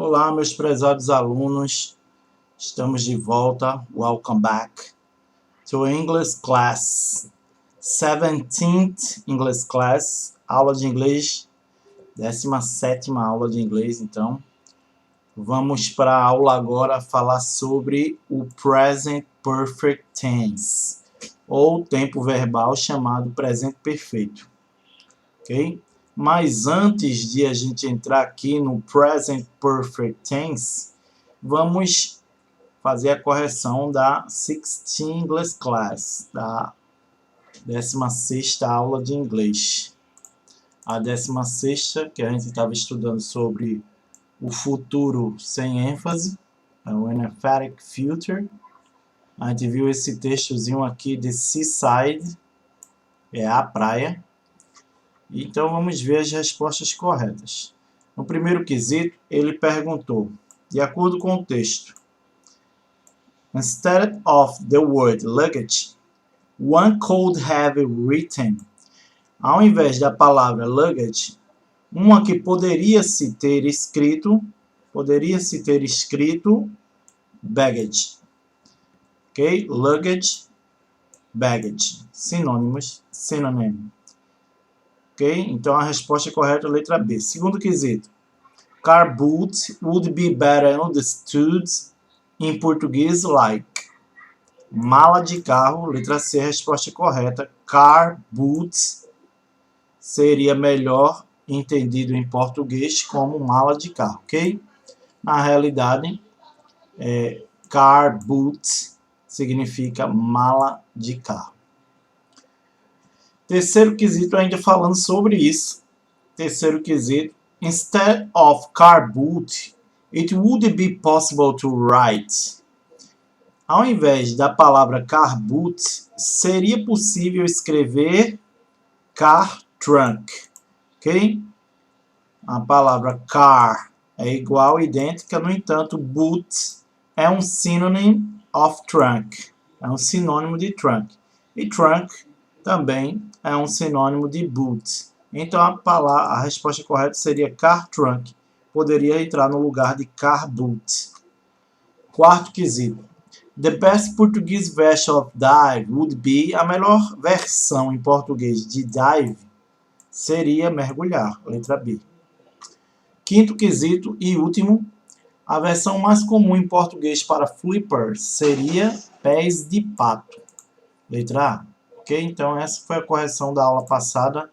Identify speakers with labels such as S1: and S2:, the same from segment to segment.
S1: Olá, meus prezados alunos, estamos de volta. Welcome back to English class, 17th English class, aula de inglês, 17ª aula de inglês. Então, vamos para a aula agora falar sobre o Present Perfect Tense, ou tempo verbal chamado presente perfeito, ok? Mas antes de a gente entrar aqui no Present Perfect Tense, vamos fazer a correção da 16th English Class, da 16ª aula de inglês. A 16ª, que a gente estava estudando sobre o futuro sem ênfase, o emphatic future. A gente viu esse textozinho aqui de seaside, é a praia. Então vamos ver as respostas corretas. No primeiro quesito, ele perguntou, de acordo com o texto, instead of the word luggage, one could have written, ao invés da palavra luggage, uma que poderia se ter escrito baggage. Ok? Luggage, baggage. Sinônimos, synonym. Ok? Então a resposta correta é a letra B. Segundo quesito. Car boot would be better understood in Portuguese like. Mala de carro, letra C, resposta correta. Car boot seria melhor entendido em português como mala de carro, ok? Na realidade, car boot significa mala de carro. Terceiro quesito, ainda falando sobre isso. Terceiro quesito. Instead of car boot, it would be possible to write. Ao invés da palavra car boot, seria possível escrever car trunk. Ok? A palavra car é igual, idêntica, no entanto, boot é um synonym of trunk. É um sinônimo de trunk. E trunk também é um sinônimo de boot. Então a resposta correta seria car trunk. Poderia entrar no lugar de car boot. Quarto quesito. The best Portuguese version of dive would be, a melhor versão em português de dive seria mergulhar, letra B. Quinto quesito e último, a versão mais comum em português para flippers seria pés de pato, letra A. Ok? Então essa foi a correção da aula passada.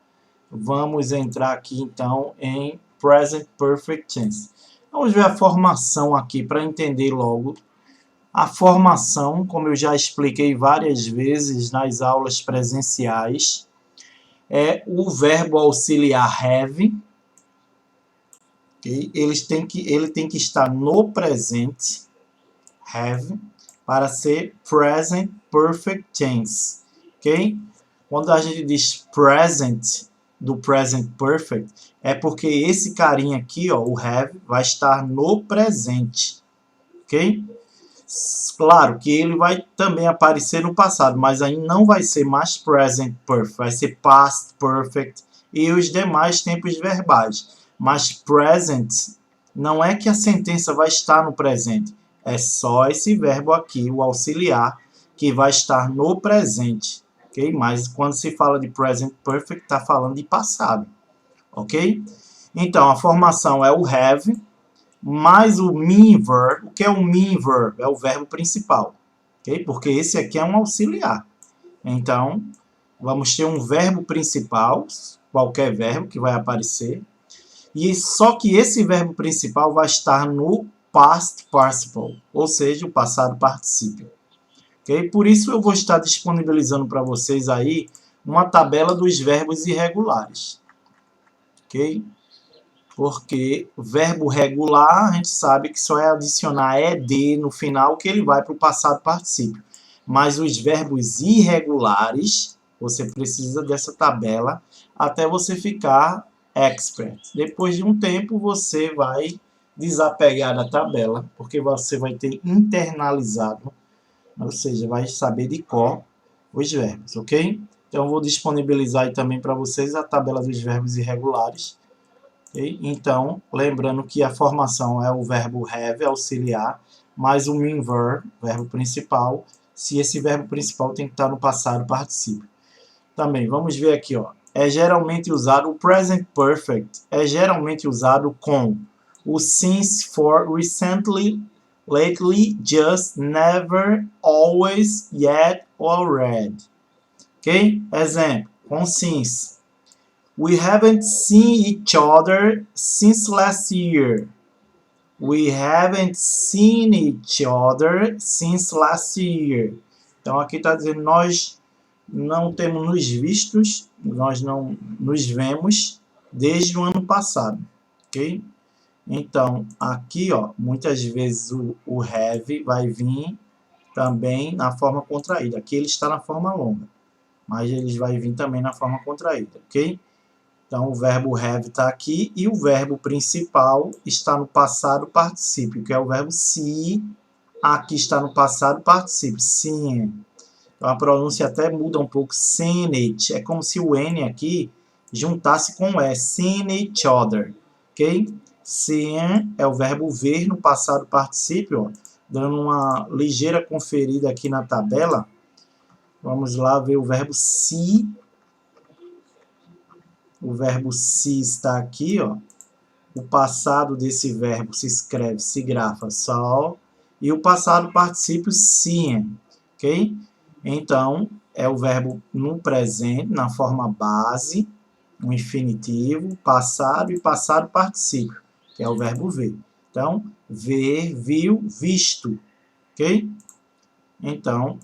S1: Vamos entrar aqui então em Present Perfect Tense. Vamos ver a formação aqui para entender logo. A formação, como eu já expliquei várias vezes nas aulas presenciais, é o verbo auxiliar have. Okay? Ele tem que estar no presente, have, para ser present perfect tense. Okay? Quando a gente diz present, do present perfect, é porque esse carinha aqui, ó, o have, vai estar no presente. Ok? Claro que ele vai também aparecer no passado, mas aí não vai ser mais present perfect, vai ser past perfect e os demais tempos verbais. Mas present não é que a sentença vai estar no presente, é só esse verbo aqui, o auxiliar, que vai estar no presente. Okay? Mas quando se fala de present perfect, está falando de passado. Ok? Então, a formação é o have, mais o main verb. O que é o main verb? É o verbo principal. Okay? Porque esse aqui é um auxiliar. Então, vamos ter um verbo principal, qualquer verbo que vai aparecer. E só que esse verbo principal vai estar no past participle, ou seja, o passado particípio. Okay? Por isso eu vou estar disponibilizando para vocês aí uma tabela dos verbos irregulares. Ok? Porque o verbo regular, a gente sabe que só é adicionar ed no final que ele vai para o passado particípio. Mas os verbos irregulares, você precisa dessa tabela até você ficar expert. Depois de um tempo, você vai desapegar da tabela, porque você vai ter internalizado, ou seja, vai saber de cor os verbos, ok? Então, eu vou disponibilizar aí também para vocês a tabela dos verbos irregulares. Okay? Então, lembrando que a formação é o verbo have, auxiliar, mais o main verb, verbo principal, se esse verbo principal tem que estar no passado particípio. Também, vamos ver aqui, ó. É geralmente usado, o present perfect é geralmente usado com o since, for, recently, lately, just, never, always, yet, already. Ok? Exemplo, com since. We haven't seen each other since last year. We haven't seen each other since last year. Então aqui está dizendo nós não temos nos vistos, nós não nos vemos desde o ano passado, ok? Então aqui, ó, muitas vezes o have vai vir também na forma contraída. Aqui ele está na forma longa, mas ele vai vir também na forma contraída, ok? Então, o verbo have está aqui e o verbo principal está no passado particípio, que é o verbo see. Aqui está no passado particípio, seen. Então, a pronúncia até muda um pouco, seen it. É como se o N aqui juntasse com o E, seen each other. Ok? Seen é o verbo ver no passado particípio, ó. Dando uma ligeira conferida aqui na tabela. Vamos lá ver o verbo see. O verbo see está aqui, ó. O passado desse verbo se escreve, se grafa saw, e o passado particípio seen, ok? Então, é o verbo no presente, na forma base, no infinitivo, passado e passado particípio, que é o verbo ver. Então, ver, viu, visto, ok? Então,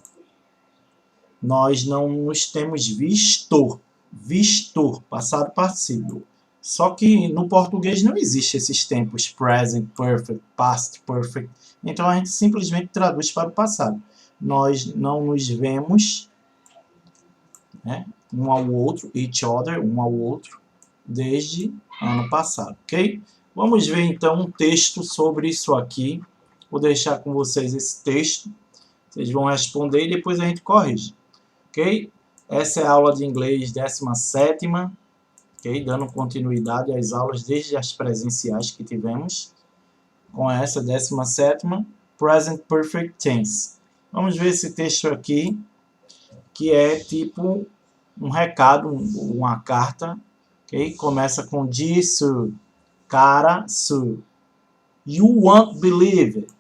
S1: nós não nos temos visto, passado particípio. Só que no português não existe esses tempos present perfect, past perfect. Então a gente simplesmente traduz para o passado. Nós não nos vemos, né, um ao outro, each other, um ao outro, desde ano passado, ok? Vamos ver então um texto sobre isso aqui. Vou deixar com vocês esse texto. Vocês vão responder e depois a gente corrige. Ok? Essa é a aula de inglês 17ª, ok? Dando continuidade às aulas desde as presenciais que tivemos, com essa 17ª, Present Perfect Tense. Vamos ver esse texto aqui, que é tipo um recado, uma carta, ok? Começa com Dear Sue, cara Sue, you won't believe it,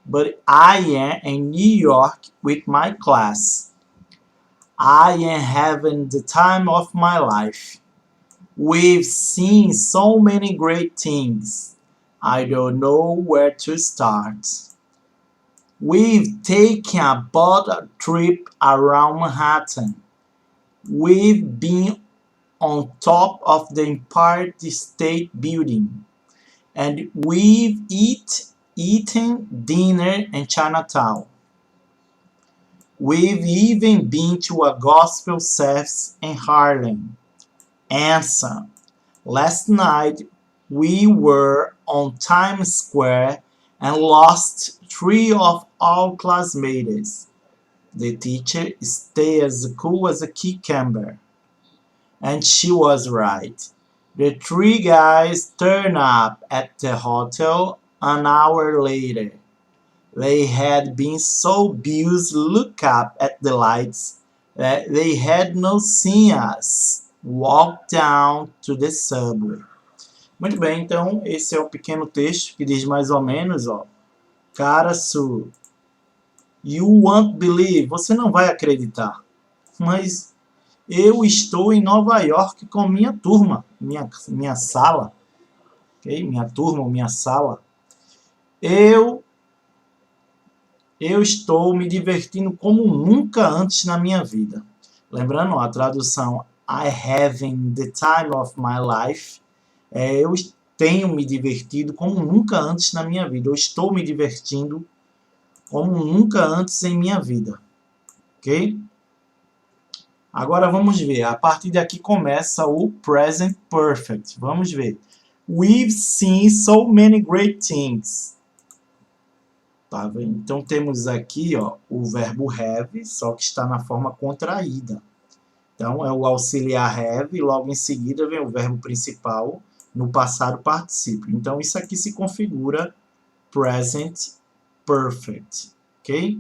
S1: but I am in New York with my class. I am having the time of my life. We've seen so many great things. I don't know where to start. We've taken a boat trip around Manhattan. We've been on top of the Empire State Building. And we've eaten dinner in Chinatown. We've even been to a gospel service in Harlem. Answer. Last night we were on Times Square and lost 3 of our classmates. The teacher stayed as cool as a cucumber. And she was right. The 3 guys turned up at the hotel an hour later. They had been so busy looking up at the lights that they had not seen us walk down to the subway. Muito bem, então esse é um pequeno texto que diz mais ou menos, ó, cara Sue, you won't believe, você não vai acreditar, mas eu estou em Nova York com minha turma, minha sala, ok? Minha turma ou minha sala. Eu estou me divertindo como nunca antes na minha vida. Lembrando, a tradução I having the time of my life. Eu tenho me divertido como nunca antes na minha vida. Eu estou me divertindo como nunca antes em minha vida. Ok? Agora vamos ver. A partir daqui começa o Present Perfect. Vamos ver. We've seen so many great things. Tá, então temos aqui, ó, o verbo have, só que está na forma contraída. Então é o auxiliar have, logo em seguida vem o verbo principal no passado particípio. Então, isso aqui se configura present perfect, ok?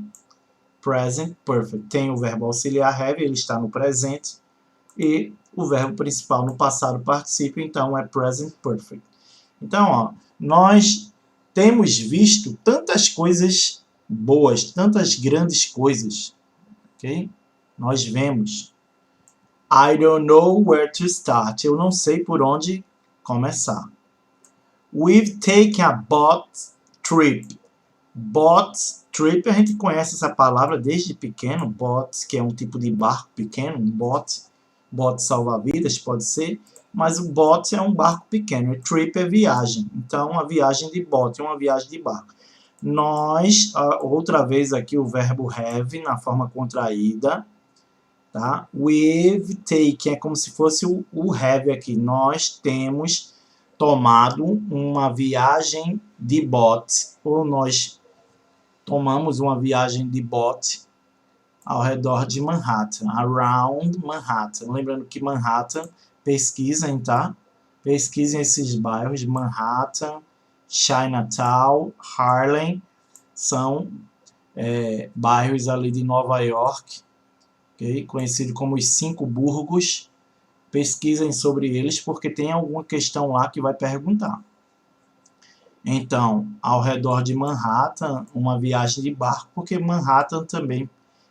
S1: Present perfect. Tem o verbo auxiliar have, ele está no presente, e o verbo principal no passado particípio, então é present perfect. Então, ó, nós temos visto tantas coisas boas, tantas grandes coisas, ok? Nós vemos. I don't know where to start. Eu não sei por onde começar. We've taken a boat trip. Boat trip, a gente conhece essa palavra desde pequeno. Boat, que é um tipo de barco pequeno, um boat. Bote salva-vidas, pode ser. Mas o boat é um barco pequeno. E trip é viagem. Então, a viagem de boat é uma viagem de barco. Nós, outra vez aqui o verbo have na forma contraída. Tá? We've taken é como se fosse o have aqui. Nós temos tomado uma viagem de bote, ou nós tomamos uma viagem de bote ao redor de Manhattan, around Manhattan. Lembrando que Manhattan, pesquisem, tá? Pesquisem esses bairros, Manhattan, Chinatown, Harlem, são bairros ali de Nova York, okay? Conhecido como os 5 burgos. Pesquisem sobre eles, porque tem alguma questão lá que vai perguntar. Então, ao redor de Manhattan, uma viagem de barco, porque Manhattan também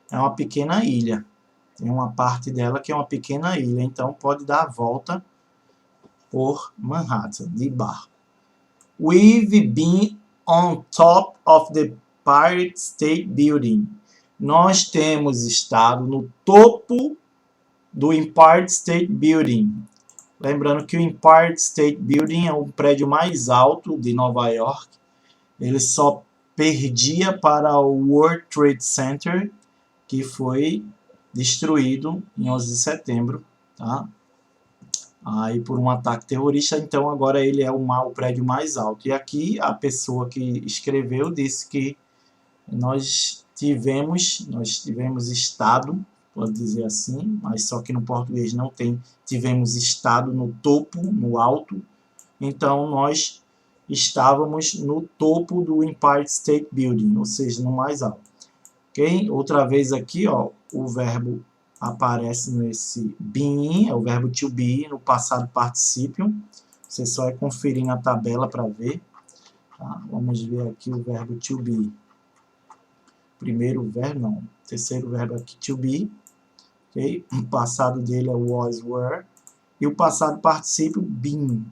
S1: é uma pequena ilha. Tem uma parte dela que é uma pequena ilha, então pode dar a volta por Manhattan, de barco. We've been on top of the Empire State Building. Nós temos estado no topo do Empire State Building. Lembrando que o Empire State Building é o prédio mais alto de Nova York. Ele só perdia para o World Trade Center, que foi destruído em 11 de setembro, tá? Aí por um ataque terrorista, então agora ele é o prédio mais alto. E aqui a pessoa que escreveu disse que nós tivemos estado, pode dizer assim, mas só que no português não tem, tivemos estado no topo, no alto, então nós estávamos no topo do Empire State Building, ou seja, no mais alto. Ok? Outra vez aqui, ó, o verbo aparece nesse been, é o verbo to be, no passado particípio. Você só é conferir na tabela para ver. Tá? Vamos ver aqui o verbo to be. Primeiro verbo, não. Terceiro verbo aqui, to be. Okay? O passado dele é was, were. E o passado particípio, been.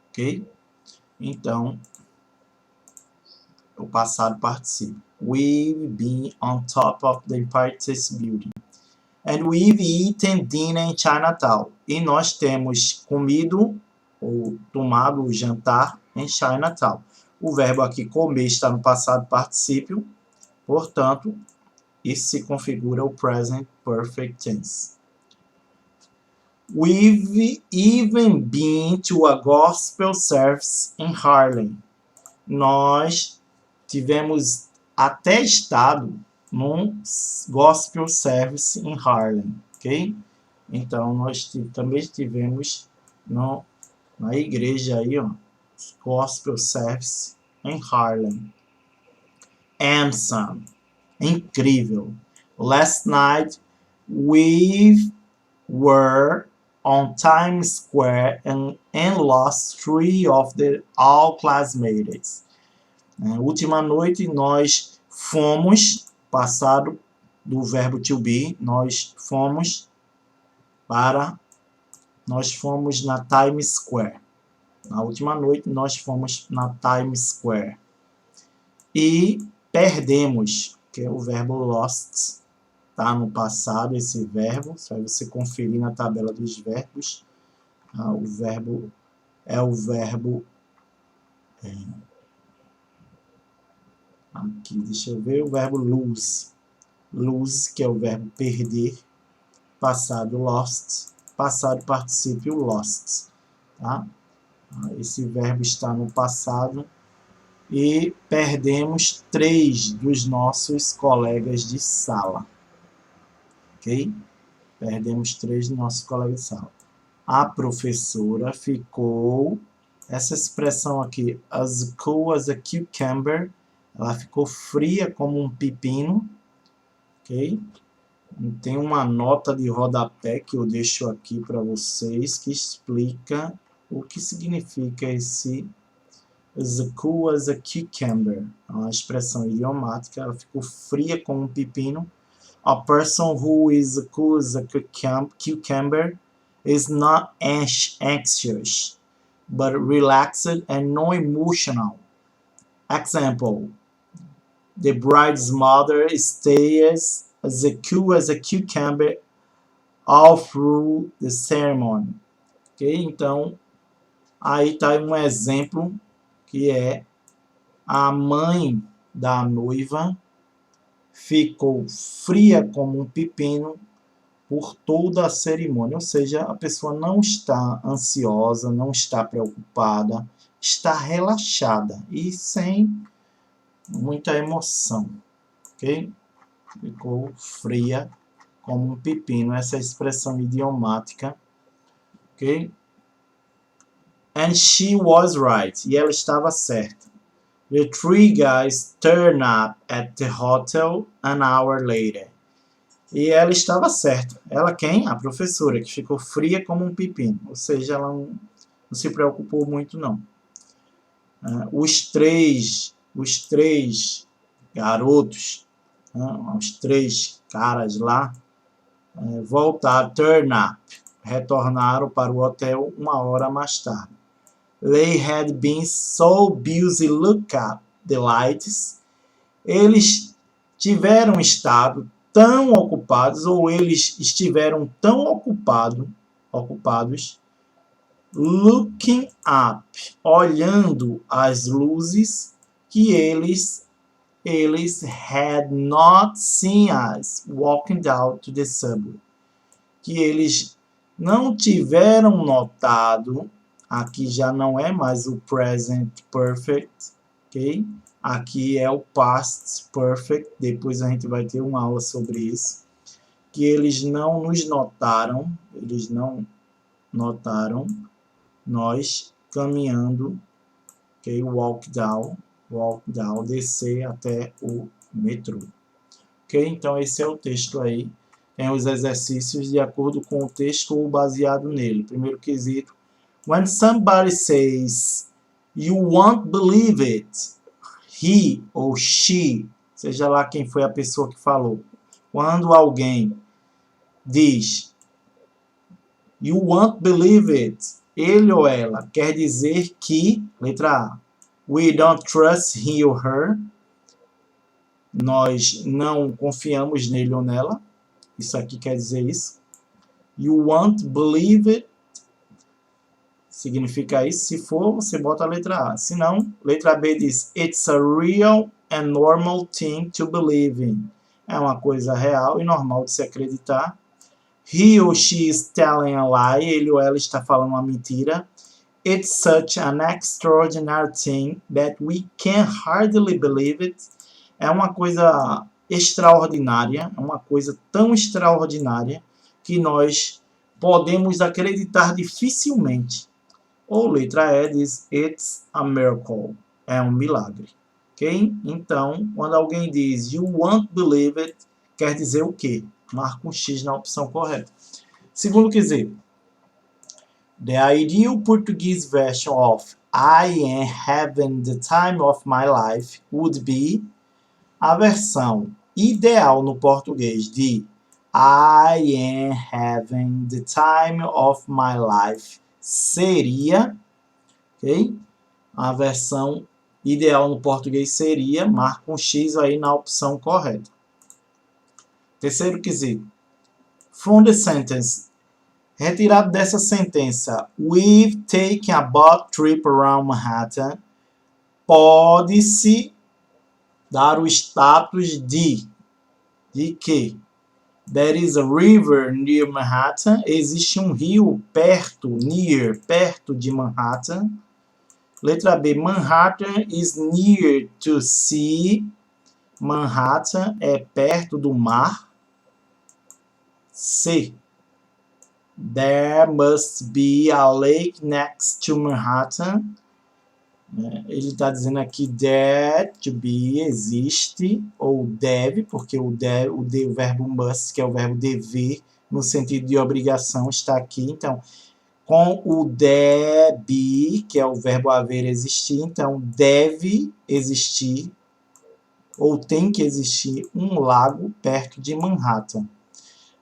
S1: Ok? Então, o passado particípio. We've been on top of the Empire State Building. And we've eaten dinner in Chinatown. E nós temos comido ou tomado o jantar em Chinatown. O verbo aqui comer está no passado particípio, portanto, isso se configura o present perfect tense. We've even been to a gospel service in Harlem. Nós tivemos até estado num gospel service em Harlem, ok? Então, nós também estivemos na igreja aí, ó, gospel service em Harlem. Awesome, incrível. Last night we were on Times Square and lost 3 of all classmates. Última noite nós fomos, passado do verbo to be, nós fomos na Times Square. Na última noite nós fomos na Times Square. E perdemos, que é o verbo lost, tá no passado esse verbo, só você conferir na tabela dos verbos. O verbo é o verbo aqui, deixa eu ver, o verbo lose. Lose, que é o verbo perder, passado lost, passado particípio lost, tá? Esse verbo está no passado e perdemos 3 dos nossos colegas de sala, ok? Perdemos 3 do nosso colega de sala. A professora ficou... Essa expressão aqui, as cool as a cucumber, ela ficou fria como um pepino, ok? Tem uma nota de rodapé que eu deixo aqui para vocês, que explica o que significa esse as cool as a cucumber. É uma expressão idiomática, ela ficou fria como um pepino. A person who is cool as a cucumber is not anxious, but relaxed and non-emotional. Example: the bride's mother stays as cool as a cucumber all through the ceremony. Ok? Então, aí está um exemplo que é a mãe da noiva ficou fria como um pepino por toda a cerimônia, ou seja, a pessoa não está ansiosa, não está preocupada, está relaxada e sem muita emoção, ok? Ficou fria como um pepino, essa expressão idiomática, ok? And she was right, e ela estava certa. The 3 guys turned up at the hotel an hour later. E ela estava certa. Ela quem? A professora, que ficou fria como um pepino. Ou seja, ela não se preocupou muito, não. Os três garotos, os 3 caras lá, voltaram, turn up, retornaram para o hotel 1 hora mais tarde. They had been so busy looking up the lights. Eles tiveram estado tão ocupados, ou eles estiveram tão ocupados, looking up, olhando as luzes, que eles had not seen us walking down to the subway. Que eles não tiveram notado, aqui já não é mais o present perfect, ok? Aqui é o past perfect, depois a gente vai ter uma aula sobre isso. Que eles não nos notaram, eles não notaram nós caminhando, ok? Walk down, descer até o metrô. Ok? Então esse é o texto aí. Tem os exercícios de acordo com o texto ou baseado nele. Primeiro quesito. When somebody says, you won't believe it, he ou she, seja lá quem foi a pessoa que falou. Quando alguém diz, you won't believe it, ele ou ela, quer dizer que, letra A, we don't trust he or her, nós não confiamos nele ou nela. Isso aqui quer dizer isso. You won't believe it significa isso. Se for, você bota a letra A. Se não, letra B diz it's a real and normal thing to believe in. É uma coisa real e normal de se acreditar. He or she is telling a lie. Ele ou ela está falando uma mentira. It's such an extraordinary thing that we can hardly believe it. É uma coisa extraordinária, é uma coisa tão extraordinária que nós podemos acreditar dificilmente. Ou letra E diz it's a miracle, é um milagre. Ok? Então, quando alguém diz you won't believe it, quer dizer o quê? Marca um X na opção correta. Segundo quesito. The ideal Portuguese version of I am having the time of my life would be... A versão ideal no português de I am having the time of my life seria, ok? A versão ideal no português seria, marca um X aí na opção correta. Terceiro quesito. From the sentence, retirado dessa sentença, we've taken a boat trip around Manhattan, pode-se dar o status de que there is a river near Manhattan, existe um rio perto de Manhattan. Letra B, Manhattan is near to sea. Manhattan é perto do mar. C, There must be a lake next to Manhattan. Ele está dizendo aqui there to be, existe, ou deve, porque o verbo must, que é o verbo dever, no sentido de obrigação, está aqui. Então, com o deve, que é o verbo haver, existir, então deve existir, ou tem que existir, um lago perto de Manhattan.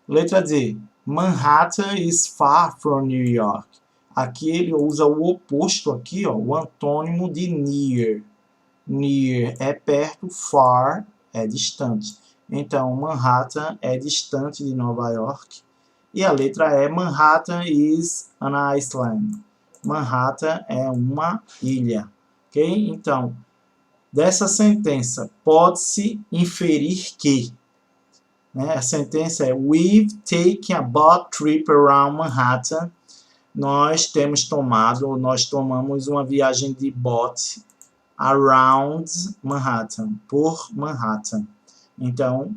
S1: Letra D. Manhattan is far from New York. Aqui ele usa o oposto aqui, ó, o antônimo de near. Near é perto, far é distante. Então, Manhattan é distante de Nova York. E a letra E, Manhattan is an island. Manhattan é uma ilha. Ok? Então, dessa sentença, pode-se inferir que, né, a sentença é We've taken a boat trip around Manhattan. Nós tomamos uma viagem de bote around Manhattan, por Manhattan. Então,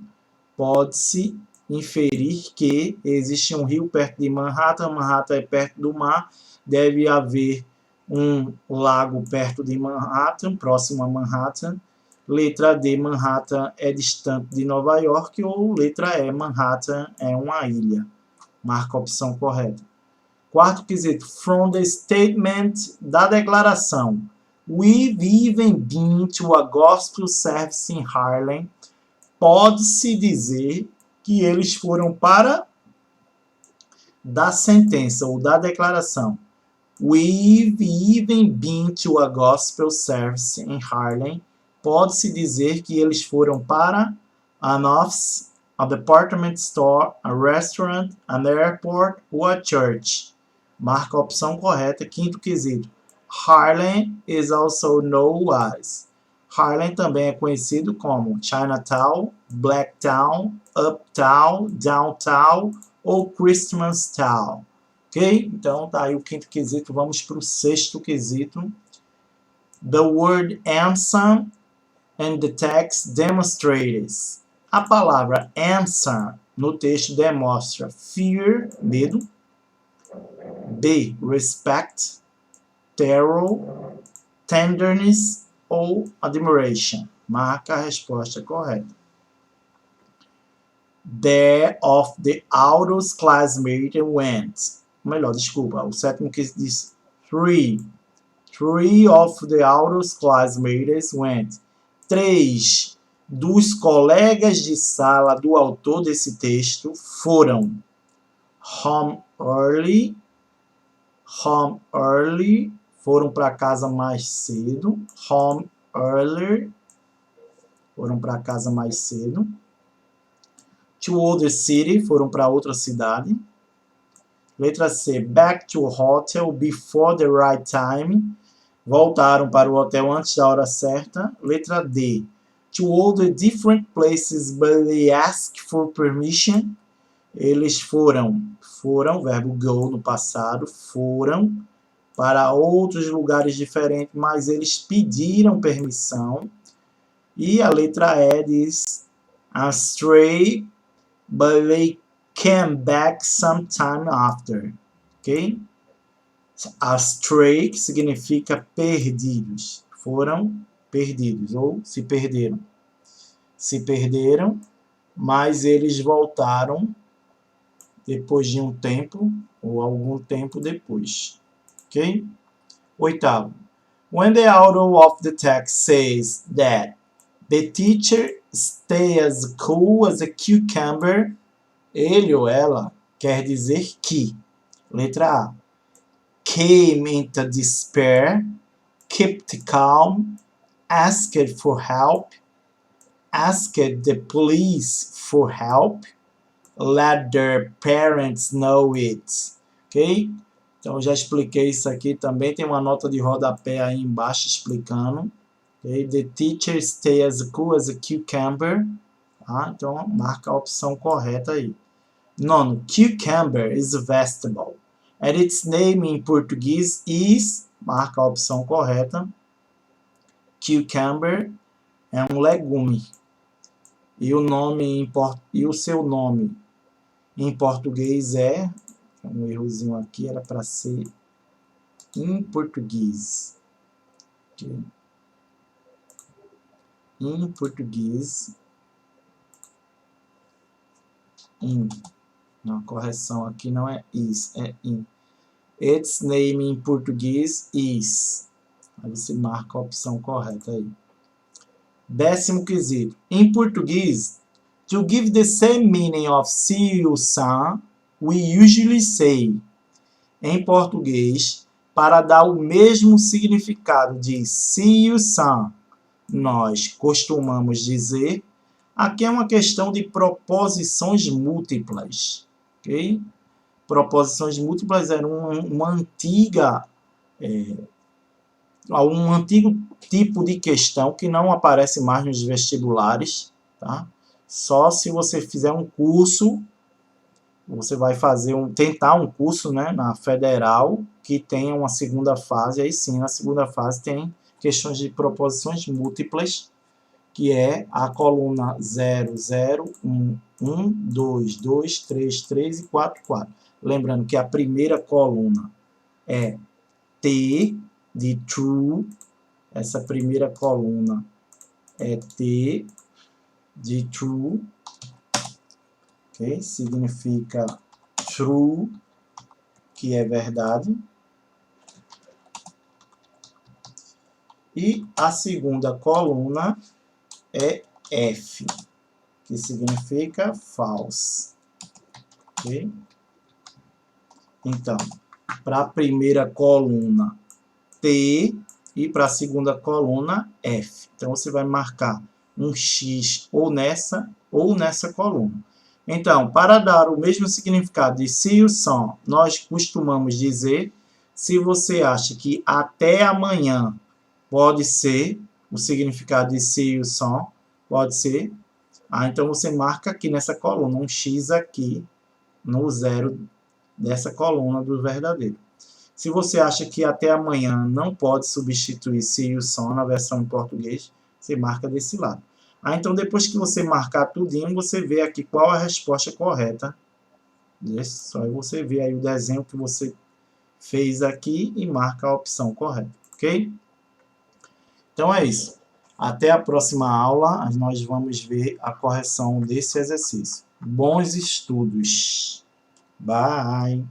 S1: pode-se inferir que existe um rio perto de Manhattan, Manhattan é perto do mar, deve haver um lago perto de Manhattan, próximo a Manhattan. Letra D, Manhattan é distante de Nova York, ou letra E, Manhattan é uma ilha. Marca a opção correta. Quarto quesito, from the statement, da declaração. We've even been to a gospel service in Harlem. Pode-se dizer que eles foram para da sentença ou da declaração. We've even been to a gospel service in Harlem. Pode-se dizer que eles foram para an office, a department store, a restaurant, an airport ou a church. Marca a opção correta. Quinto quesito. Harlem is also known as. Harlem também é conhecido como Chinatown, Blacktown, Uptown, Downtown ou Christmas Town. Ok? Então tá aí o quinto quesito. Vamos para o sexto quesito. The word answer and the text demonstrates. A palavra answer no texto demonstra fear, medo. B, respect, terror, tenderness ou admiration. Marca a resposta correta. There of the Auro's classmate went. Melhor, desculpa. O sétimo que diz three. Three of the Auro's classmates went. 3 dos colegas de sala do autor desse texto foram home early, foram para casa mais cedo, home earlier, foram para casa mais cedo, to other city, foram para outra cidade. Letra C, back to hotel before the right time, voltaram para o hotel antes da hora certa. Letra D, to other different places but they asked for permission. Eles foram, verbo go no passado, foram para outros lugares diferentes, mas eles pediram permissão. E a letra E diz astray, but they came back sometime after. Ok? Astray, que significa perdidos. Foram perdidos, ou se perderam. Se perderam, mas eles voltaram depois de um tempo, ou algum tempo depois. Ok? Oitavo. When the author of the text says that the teacher stays as cool as a cucumber, ele ou ela quer dizer que, letra A, came into despair, kept calm, asked for help, asked the police for help, let their parents know it. Ok? Então, já expliquei isso aqui também. Tem uma nota de rodapé aí embaixo explicando. Okay? The teacher stays as cool as a cucumber. Tá? Então, marca a opção correta aí. Nono, cucumber is a vegetable. And its name in português is, marca a opção correta. Cucumber é um legume. E o seu nome em português é, um errozinho aqui, era para ser em português. Okay. Em português. In. A correção aqui não é is, é in. Its name em português is. Aí você marca a opção correta aí. 10º quesito. Em português, to give the same meaning of see you soon, we usually say. Em português, para dar o mesmo significado de see you soon, nós costumamos dizer. Aqui é uma questão de proposições múltiplas. Okay? Proposições múltiplas eram um antigo tipo de questão que não aparece mais nos vestibulares. Tá? Só se você fizer um curso, você vai tentar um curso, né, na federal que tenha uma segunda fase. Aí sim, na segunda fase tem questões de proposições múltiplas, que é a coluna 0, 0, 1, 1, 2, 2, 3, 3 e 4, 4. Lembrando que a primeira coluna é T de true. Essa primeira coluna é T de true. Okay? Significa true, que é verdade. E a segunda coluna é F, que significa false. Okay? Então, para a primeira coluna T e para a segunda coluna F. Então, você vai marcar um X ou nessa coluna. Então, para dar o mesmo significado de see you soon, nós costumamos dizer, se você acha que até amanhã pode ser, o significado de see you soon pode ser, então você marca aqui nessa coluna, um X aqui, no 0 dessa coluna do verdadeiro. Se você acha que até amanhã não pode substituir see you soon na versão em português, você marca desse lado. Então, depois que você marcar tudinho, você vê aqui qual a resposta correta. Só você vê aí o desenho que você fez aqui e marca a opção correta, ok? Então é isso. Até a próxima aula, nós vamos ver a correção desse exercício. Bons estudos! Bye!